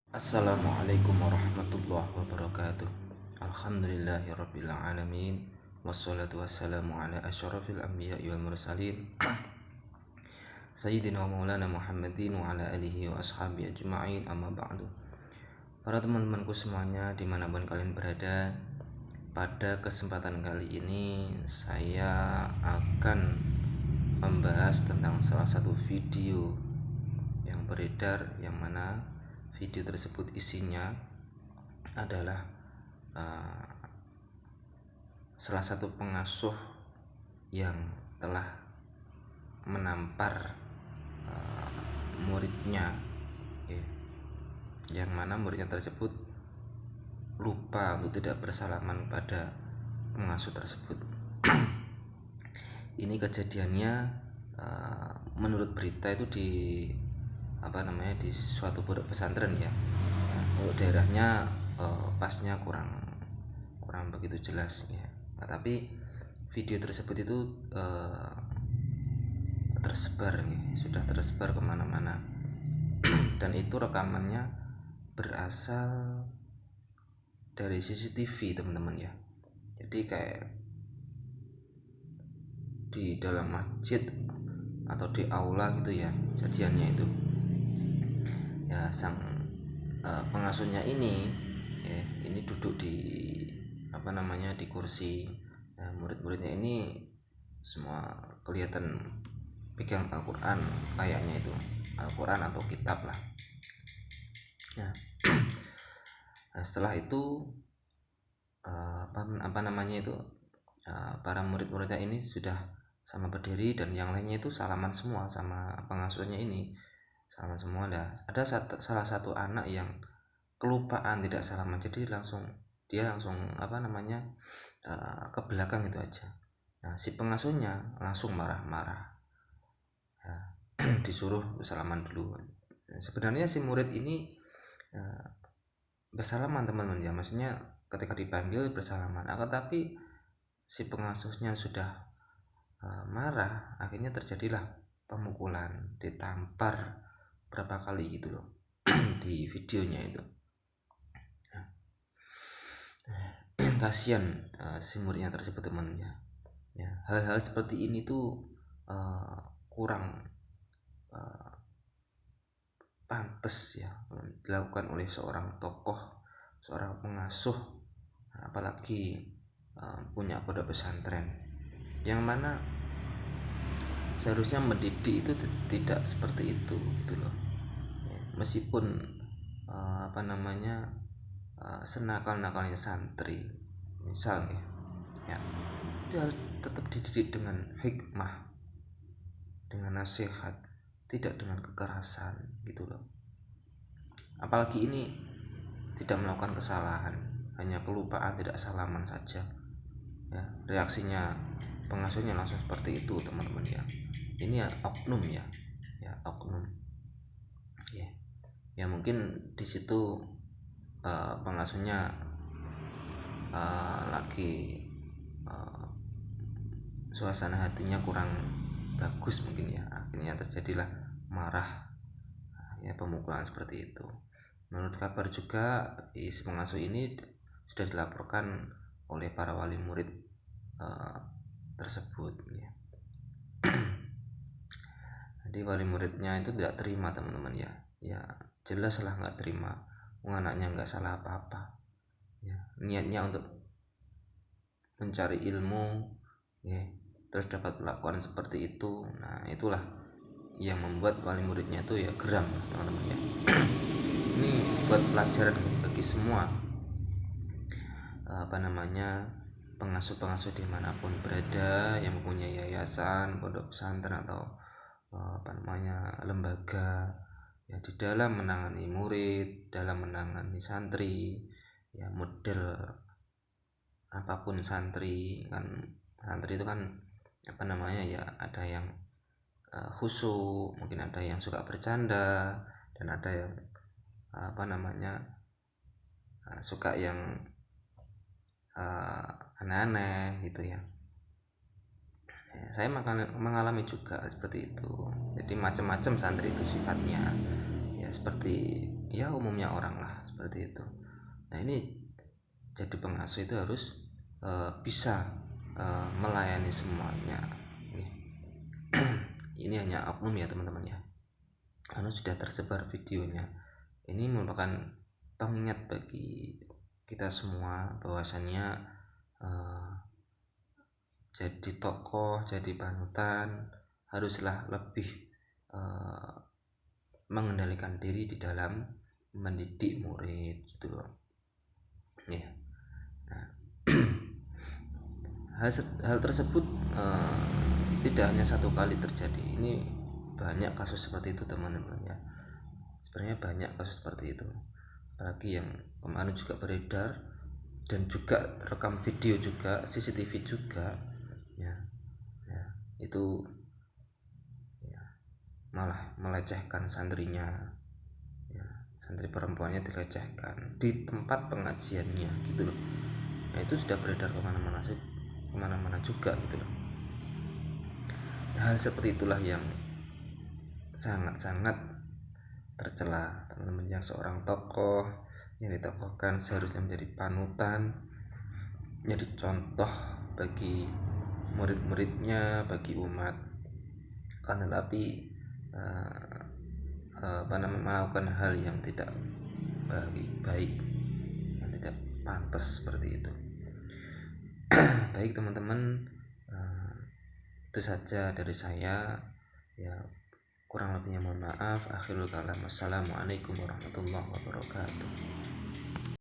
Assalamualaikum warahmatullahi wabarakatuh. Alhamdulillahirabbil alamin. Wassalatu wassalamu ala asyrafil anbiya'i wal mursalin Sayyidina wa maulana Muhammadin wa ala alihi wa ashabihi ajma'in, amma ba'du. Para teman-temanku semuanya dimanapun kalian berada, pada kesempatan kali ini saya akan membahas tentang salah satu video yang beredar, yang mana video tersebut isinya adalah salah satu pengasuh yang telah menampar muridnya, yang mana muridnya tersebut lupa untuk tidak bersalaman pada pengasuh tersebut. Ini kejadiannya menurut berita itu di di suatu pondok pesantren ya. Untuk daerahnya pasnya kurang begitu jelas ya. Tapi video tersebut itu sudah tersebar kemana-mana dan itu rekamannya berasal dari CCTV, teman-teman ya. Jadi kayak di dalam masjid atau di aula gitu ya kejadiannya itu ya. Sang pengasuhnya ini duduk di di kursi. Murid-muridnya ini semua kelihatan pegang Al-Quran, kayaknya itu Al-Quran atau kitab lah ya. Setelah itu para murid-muridnya ini sudah sama berdiri dan yang lainnya itu salaman semua sama pengasuhnya ini, salaman semua. Ada salah satu anak yang kelupaan tidak salaman, jadi dia langsung ke belakang itu aja. Si pengasuhnya langsung marah-marah ya, disuruh salaman dulu. Sebenarnya si murid ini bersalaman, teman-teman ya, maksudnya ketika dipanggil bersalaman, tapi si pengasuhnya sudah marah. Akhirnya terjadilah pemukulan, ditampar berapa kali gitu loh di videonya itu. Kasihan si muridnya tersebut, teman ya. Hal-hal seperti ini tuh kurang pantas ya dilakukan oleh seorang tokoh, seorang pengasuh, apalagi punya pondok pesantren, yang mana seharusnya mendidik itu tidak seperti itu gitu loh. Meskipun senakal-nakalnya santri misalnya ya, itu harus tetap dididik dengan hikmah, dengan nasihat, tidak dengan kekerasan gitu loh. Apalagi ini tidak melakukan kesalahan, hanya kelupaan, tidak salaman saja ya, reaksinya pengasuhnya langsung seperti itu, teman-teman ya. Ini ya oknum ya oknum ya. Mungkin di situ pengasuhnya lagi suasana hatinya kurang bagus mungkin ya, akhirnya terjadilah marah ya, pemukulan seperti itu. Menurut kabar juga si pengasuh ini sudah dilaporkan oleh para wali murid tersebut ya. Jadi wali muridnya itu tidak terima, teman-teman ya jelas lah nggak terima, anaknya nggak salah apa-apa ya, niatnya untuk mencari ilmu ya, terus dapat perlakuan seperti itu. Nah itulah yang membuat wali muridnya itu ya geram, teman-teman ya. Ini buat pelajaran bagi semua pengasuh-pengasuh dimanapun berada yang mempunyai yayasan, pondok pesantren atau lembaga ya, di dalam menangani murid, dalam menangani santri ya, model apapun santri kan. Santri itu kan ya, ada yang khusyuk, mungkin ada yang suka bercanda, dan ada yang suka yang aneh-aneh gitu ya. Saya mengalami juga seperti itu. Jadi macam-macam santri itu sifatnya ya, seperti ya umumnya orang lah seperti itu. Nah ini jadi pengasuh itu harus bisa melayani semuanya. Ini hanya oknum ya teman-teman ya, karena sudah tersebar videonya. Ini merupakan pengingat bagi kita semua bahwasannya jadi tokoh, jadi panutan haruslah lebih mengendalikan diri di dalam mendidik murid gitu loh ya. Nah, hal tersebut tidak hanya satu kali terjadi, ini banyak kasus seperti itu teman-teman ya. Sebenarnya banyak kasus seperti itu, apalagi yang kemarin juga beredar dan juga rekam video juga, CCTV juga ya, itu ya, malah melecehkan santrinya ya, santri perempuannya dilecehkan di tempat pengajiannya gitu loh. Nah itu sudah beredar kemana-mana juga gitu loh. Hal seperti itulah yang sangat-sangat tercela teman-teman, yang seorang tokoh yang ditokohkan seharusnya menjadi panutan, menjadi contoh bagi murid-muridnya, bagi umat, kan tetapi melakukan hal yang tidak baik, yang tidak pantas seperti itu. Baik teman-teman, itu saja dari saya ya, kurang lebihnya mohon maaf. Akhirul kalam, wassalamualaikum warahmatullahi wabarakatuh.